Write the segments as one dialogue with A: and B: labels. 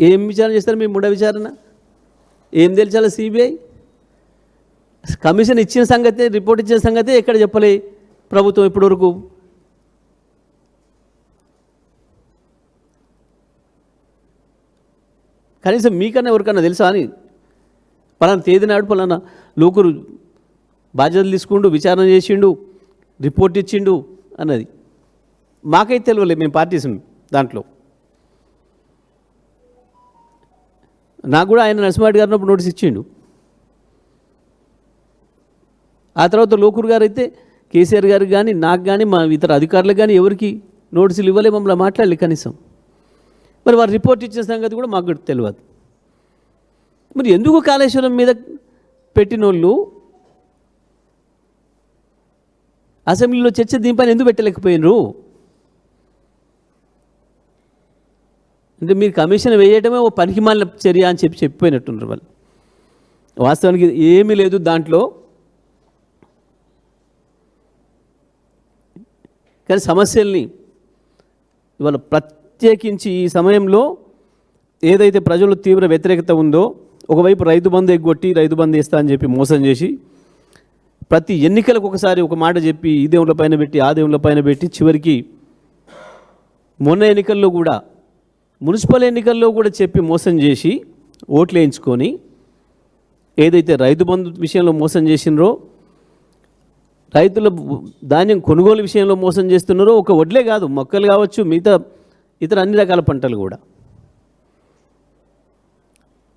A: ఏం విచారణ చేస్తారు? మీ మూడో విచారణ ఏం తెలిసాలి? సిబిఐ కమిషన్ ఇచ్చిన సంగతి, రిపోర్ట్ ఇచ్చిన సంగతి ఎక్కడ చెప్పలే ప్రభుత్వం ఇప్పటివరకు. కనీసం మీకన్నా ఎవరికన్నా తెలుసా అని? పలానా తేదీ నాడు పలానా లోకురు బాధ్యతలు తీసుకుంటూ విచారణ చేసిండు, రిపోర్ట్ ఇచ్చిండు అన్నది మాకైతే తెలియలేదు. మేము పార్టీసం దాంట్లో. నాకు కూడా ఆయన నరసింహారెడ్డి గారు ఉన్నప్పుడు నోటీస్ ఇచ్చిండు. ఆ తర్వాత లోకూరు గారు అయితే కేసీఆర్ గారికి కానీ నాకు కానీ మా ఇతర అధికారులకు కానీ ఎవరికి నోటీసులు ఇవ్వలే, మమ్మల్ని మాట్లాడలే కనీసం. మరి వారు రిపోర్ట్ ఇచ్చిన సంగతి కూడా మాకు తెలియదు. మరి ఎందుకు కాళేశ్వరం మీద పెట్టిన వాళ్ళు అసెంబ్లీలో చర్చ దీనిపైన ఎందుకు పెట్టలేకపోయినరు? అంటే మీరు కమిషన్ వేయటమే ఓ పనికిమాలిన చర్య అని చెప్పిపోయినట్టున్నారు వాళ్ళు. వాస్తవానికి ఏమీ లేదు దాంట్లో. కానీ సమస్యల్ని ఇవాళ ప్రత్యేకించి ఈ సమయంలో ఏదైతే ప్రజలు తీవ్ర వ్యతిరేకత ఉందో, ఒకవైపు రైతు బంధు ఎగ్గొట్టి రైతు బంధు ఇస్తా అని చెప్పి మోసం చేసి, ప్రతి ఎన్నికలకు ఒకసారి ఒక మాట చెప్పి ఈ దేవుళ్ళ పైన పెట్టి ఆ దేవుళ్ళ పైన పెట్టి, చివరికి మొన్న ఎన్నికల్లో కూడా మున్సిపల్ ఎన్నికల్లో కూడా చెప్పి మోసం చేసి ఓట్లు వేయించుకొని ఏదైతే రైతు బంధు విషయంలో మోసం చేసినారో, రైతుల ధాన్యం కొనుగోలు విషయంలో మోసం చేస్తున్నారో, ఒక వడ్లే కాదు మొక్కలు కావచ్చు, మిగతా ఇతర అన్ని రకాల పంటలు కూడా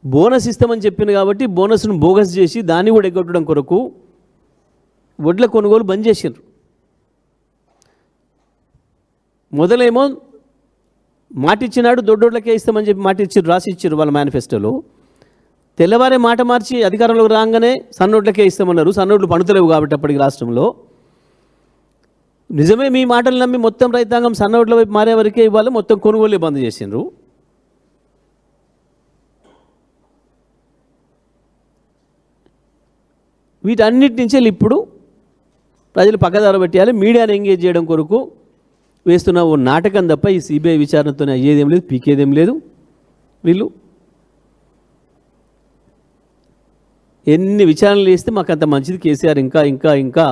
A: బోనస్ ఇస్తామని చెప్పింది కాబట్టి బోనస్ను బోగస్ చేసి దాన్ని కూడా ఎగ్గొట్టడం కొరకు వడ్ల కొనుగోలు బంద్ చేసినారు. మొదలేమో మాట ఇచ్చినాడు దొడ్డోడ్లకే ఇస్తామని చెప్పి మాట ఇచ్చారు, రాసి ఇచ్చారు వాళ్ళ మేనిఫెస్టోలో. తెల్లవారే మాట మార్చి అధికారంలోకి రాగానే సన్నోట్లకే ఇస్తామన్నారు. సన్నోట్లు పనుతలేవు కాబట్టి అప్పటికి రాష్ట్రంలో. నిజమే, మీ మాటలు నమ్మి మొత్తం రైతాంగం సన్నోట్ల వైపు మారే వరకే ఇవ్వాలి, మొత్తం కొనుగోలే బంద్ చేసిండ్రు. వీటన్నిటి నుంచి ఇప్పుడు ప్రజలు పక్కదారి పెట్టాలి, మీడియాని ఎంగేజ్ చేయడం కొరకు వేస్తున్న ఓ నాటకం తప్ప ఈ సిబిఐ విచారణతోనే అయ్యేదేం లేదు, పీకేదేం లేదు. వీళ్ళు ఎన్ని విచారణలు చేస్తే మాకు అంత మంచిది. కేసీఆర్ ఇంకా ఇంకా ఇంకా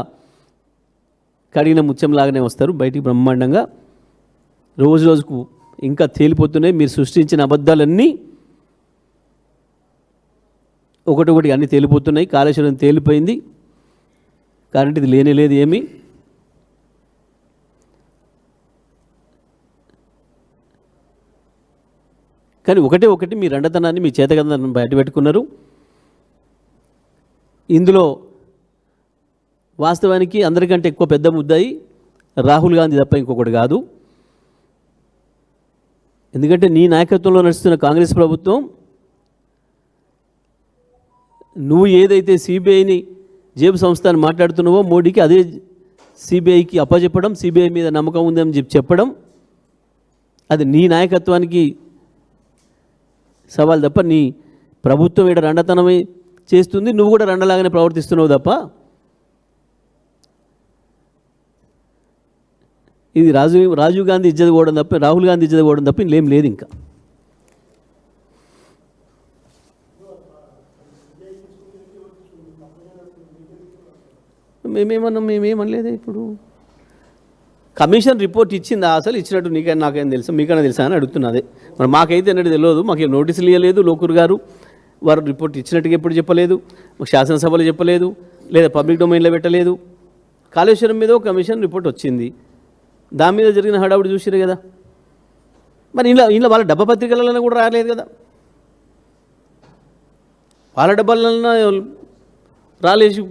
A: కడిగిన ముత్యంలాగానే వస్తారు బయటికి బ్రహ్మాండంగా. రోజు రోజుకు ఇంకా తేలిపోతున్నాయి. మీరు సృష్టించిన అబద్ధాలన్నీ ఒకటొకటి అన్నీ తేలిపోతున్నాయి. కాళేశ్వరం తేలిపోయింది, కరెంట్ ఇది లేనే లేదు ఏమీ. కానీ ఒకటి మీ రెండతనాన్ని, మీ చేతగతనాన్ని బయటపెట్టుకున్నారు. ఇందులో వాస్తవానికి అందరికంటే ఎక్కువ పెద్ద ముద్దాయి రాహుల్ గాంధీ తప్ప ఇంకొకటి కాదు. ఎందుకంటే నీ నాయకత్వంలో నడుస్తున్న కాంగ్రెస్ ప్రభుత్వం నువ్వు ఏదైతే సిబిఐని జేబు సంస్థ అని మాట్లాడుతున్నావో, మోడీకి అదే సిబిఐకి అప్పచెప్పడం, సిబిఐ మీద నమ్మకం ఉందని చెప్పడం, అది నీ నాయకత్వానికి సవాల్ తప్ప నీ ప్రభుత్వం ఇక్కడ రండతనమే చేస్తుంది. నువ్వు కూడా రండలాగానే ప్రవర్తిస్తున్నావు తప్ప ఇది రాజీవ్ గాంధీ ఇజ్జత్ పోవడం తప్ప, రాహుల్ గాంధీ ఇజ్జత్ పోవడం తప్ప ఇంకేం లేదు. ఇంకా మేమేమనలేదే. ఇప్పుడు కమిషన్ రిపోర్ట్ ఇచ్చిందా? అసలు ఇచ్చినట్టు నీకైనా నాకైనా తెలుసా, మీకైనా తెలుసా అని అడుగుతున్నదే. మరి మాకైతే అన్నట్టు తెలియదు. మాకు నోటీసులు ఇవ్వలేదు లోకూరు గారు. వారు రిపోర్ట్ ఇచ్చినట్టుగా ఎప్పుడు చెప్పలేదు, మాకు శాసనసభలో చెప్పలేదు, లేదా పబ్లిక్ డొమైన్లో పెట్టలేదు. కాళేశ్వరం మీద ఒక కమిషన్ రిపోర్ట్ వచ్చింది, దాని మీద జరిగిన హడావుడి చూసిరు కదా. మరి ఇంట్లో వాళ్ళ డబ్బా పత్రికలలో కూడా రాలేదు కదా. వాళ్ళ డబ్బాలన్నా రాలేసి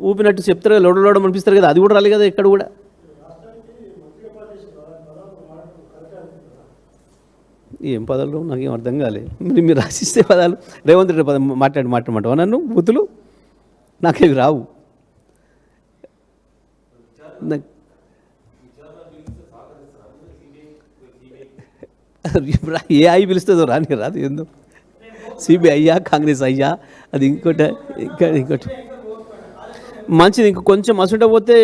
A: ఊపినట్టు చెప్తారు కదా, లోడలోడం అనిపిస్తారు కదా, అది కూడా రాలేదు కదా ఎక్కడ కూడా. ఏం పదాలు నాకేం అర్థం కాలేదు. మీరు రాసిస్తే పదాలు రేవంత్ రెడ్డి పదం మాట్లాడమంటావా నన్ను? బుద్ధులు నాకేవి రావు. ఏ అయి పిలుస్తుందో రాని రాదు. ఎందుకు సిబిఐ అయ్యా, కాంగ్రెస్ అయ్యా, అది ఇంకోటి ఇంకోటి మంచిది. ఇంక కొంచెం అసుంట పోతే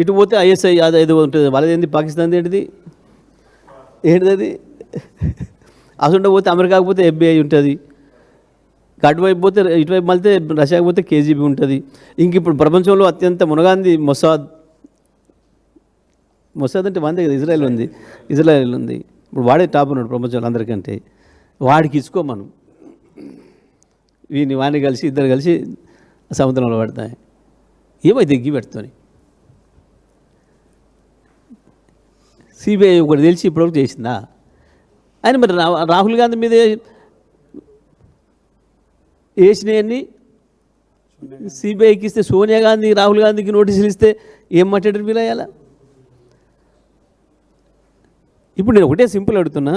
A: ఇటు పోతే ఐఎస్ఐ అది ఏదో ఉంటుంది. వాళ్ళది ఏంది, పాకిస్తాన్ ఏంటిది అది అసలు పోతే అమెరికాకు పోతే FBI ఉంటుంది, అటువైపు పోతే ఇటువైపు మళ్ళీ రష్యాకు పోతే KGB ఉంటుంది. ఇంక ఇప్పుడు ప్రపంచంలో అత్యంత మునగాంది మొసాద్ అంటే వందే కదా, ఇజ్రాయెల్ ఉంది. ఇప్పుడు వాడే టాప్ ఉన్నాడు ప్రపంచంలో అందరికంటే. వాడికి ఇచ్చుకో మనం, వాడిని కలిసి ఇద్దరు కలిసి సముద్రంలో పడతాయి. ఏమైతే ఎగ్గి పెడుతుంది. CBI ఒకటి తెలిసి ఇప్పటివరకు చేసిందా? ఆయన మరి రాహుల్ గాంధీ మీద వేసినవన్నీ CBIకి ఇస్తే, సోనియా గాంధీ రాహుల్ గాంధీకి నోటీసులు ఇస్తే ఏం మాట్లాడారు వీళ్ళు అయ్యాలా? ఇప్పుడు నేను ఒకటే సింపుల్ అడుగుతున్నా,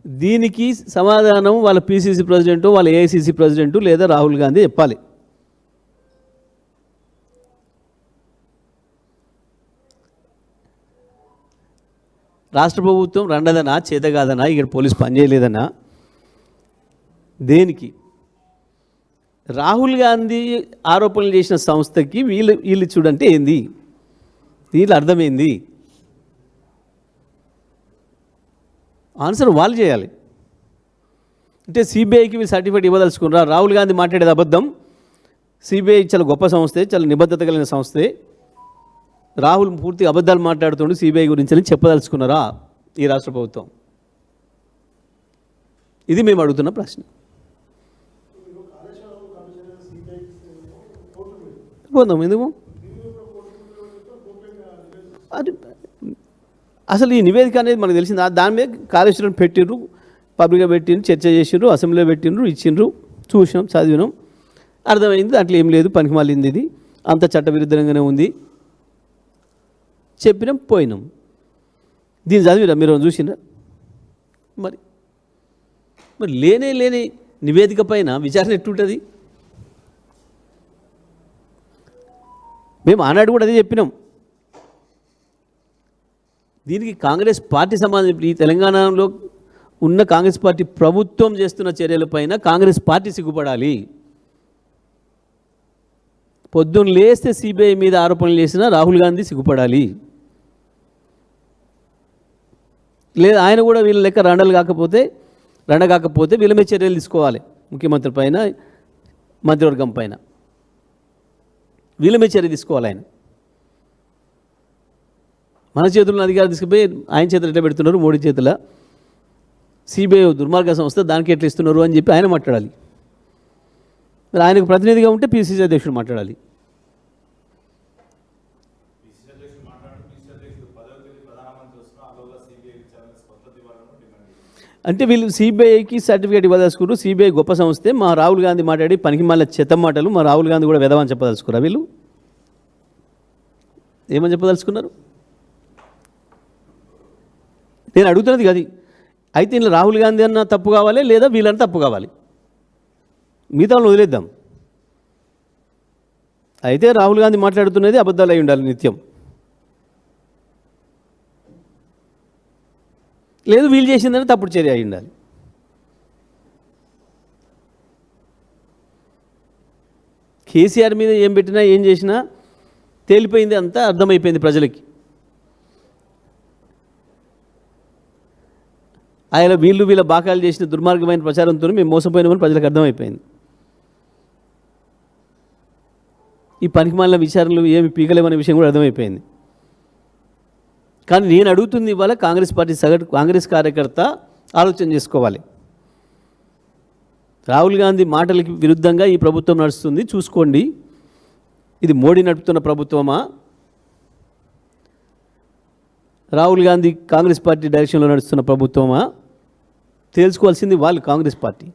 A: దీనికి సమాధానం వాళ్ళ PCC ప్రెసిడెంట్, వాళ్ళ AICC ప్రెసిడెంట్ లేదా రాహుల్ గాంధీ చెప్పాలి. రాష్ట్ర ప్రభుత్వం రండదనా, చేతగాదనా, ఇక్కడ పోలీసు పనిచేయలేదనా, దేనికి? రాహుల్ గాంధీ ఆరోపణలు చేసిన సంస్థకి వీళ్ళు చూడంటే ఏంది? దీంట్లో అర్థమైంది. ఆన్సర్ వాళ్ళు చేయాలి. అంటే CBIకి వీళ్ళు సర్టిఫికేట్ ఇవ్వదలుచుకున్నారా? రాహుల్ గాంధీ మాట్లాడేది అబద్ధం, CBI చాలా గొప్ప సంస్థే, చాలా నిబద్ధత కలిగిన సంస్థే, రాహుల్ పూర్తి అబద్ధాలు మాట్లాడుతుండే CBI గురించి అని చెప్పదలుచుకున్నారా ఈ రాష్ట్ర ప్రభుత్వం? ఇది మేము అడుగుతున్న ప్రశ్న. పోదాం ఎందుకు? అది అసలు ఈ నివేదిక అనేది మనకు తెలిసింది. దాని మీద కార్యాచరణ పెట్టిండ్రు, పబ్లిక్గా పెట్టిండ్రు, చర్చ చేసిండ్రు, అసెంబ్లీలో పెట్టిండ్రు, ఇచ్చిండ్రు, చూసినాం, చదివినాం, అర్థమైంది. దాంట్లో ఏం లేదు, పనికి మాలింది, ఇది అంత చట్టవిరుద్ధంగానే ఉంది, చెప్పినాం, పోయినాం. దీన్ని చదివిరా మీరు చూసినా? మరి లేని నివేదిక పైన విచారణ ఎట్టుంటుంది? మేము ఆనాడు కూడా అదే చెప్పినాం. దీనికి కాంగ్రెస్ పార్టీ సమాధానం, ఈ తెలంగాణలో ఉన్న కాంగ్రెస్ పార్టీ ప్రభుత్వం చేస్తున్న చర్యలపైన కాంగ్రెస్ పార్టీ సిగ్గుపడాలి. పొద్దున్న లేస్తే CBI మీద ఆరోపణలు చేసిన రాహుల్ గాంధీ సిగ్గుపడాలి. లేదా ఆయన కూడా వీళ్ళ లెక్క రండగాకపోతే వీళ్ళ మీద చర్యలు తీసుకోవాలి. ముఖ్యమంత్రి పైన, మంత్రివర్గం పైన వీళ్ళ మీద చర్య తీసుకోవాలి. ఆయన మన చేతుల్లో అధికారం తీసుకుపోయి ఆయన చేతులు ఎట్లా పెడుతున్నారు, మోడీ చేతుల. CBI దుర్మార్గ సంస్థ, దానికి ఎట్లా ఇస్తున్నారు అని చెప్పి ఆయన మాట్లాడాలి. మరి ఆయనకు ప్రతినిధిగా ఉంటే PCC అధ్యక్షుడు మాట్లాడాలి. అంటే వీళ్ళు CBIకి సర్టిఫికేట్ ఇవ్వదలుచుకున్నారు. CBI గొప్ప సంస్థే, మా రాహుల్ గాంధీ మాట్లాడి పనికి మళ్ళీ చెత్త మాటలు, మా రాహుల్ గాంధీ కూడా వెదవని చెప్పదలుచుకున్నారు. వీళ్ళు ఏమని చెప్పదలుచుకున్నారు? నేను అడుగుతున్నది అది. అయితే ఇలా రాహుల్ గాంధీ అన్న తప్పు కావాలి, లేదా వీళ్ళన్నా తప్పు కావాలి, మిగతా వదిలేద్దాం. అయితే రాహుల్ గాంధీ మాట్లాడుతున్నది అబద్ధాలు అయి ఉండాలి నిత్యం, లేదు వీళ్ళు చేసిందని తప్పుడు చర్య అయి ఉండాలి. కేసీఆర్ మీద ఏం పెట్టినా ఏం చేసినా తేలిపోయింది, అంతా అర్థమైపోయింది ప్రజలకి. ఆయన వీళ్ళ బాకాలు చేసిన దుర్మార్గమైన ప్రచారంతో మేము మోసపోయినామని ప్రజలకు అర్థమైపోయింది. ఈ పనికిమాలిన విచారణలు ఏమి పీకలేమనే విషయం కూడా అర్థమైపోయింది. కానీ నేను అడుగుతుంది ఇవాళ కాంగ్రెస్ పార్టీ సగటు కాంగ్రెస్ కార్యకర్త ఆలోచన చేసుకోవాలి. రాహుల్ గాంధీ మాటలకి విరుద్ధంగా ఈ ప్రభుత్వం నడుస్తుంది, చూసుకోండి. ఇది మోడీ నడుపుతున్న ప్రభుత్వమా, రాహుల్ గాంధీ కాంగ్రెస్ పార్టీ డైరెక్షన్లో నడుస్తున్న ప్రభుత్వమా? తేల్చుకోవాల్సింది వాళ్ళు, కాంగ్రెస్ పార్టీ.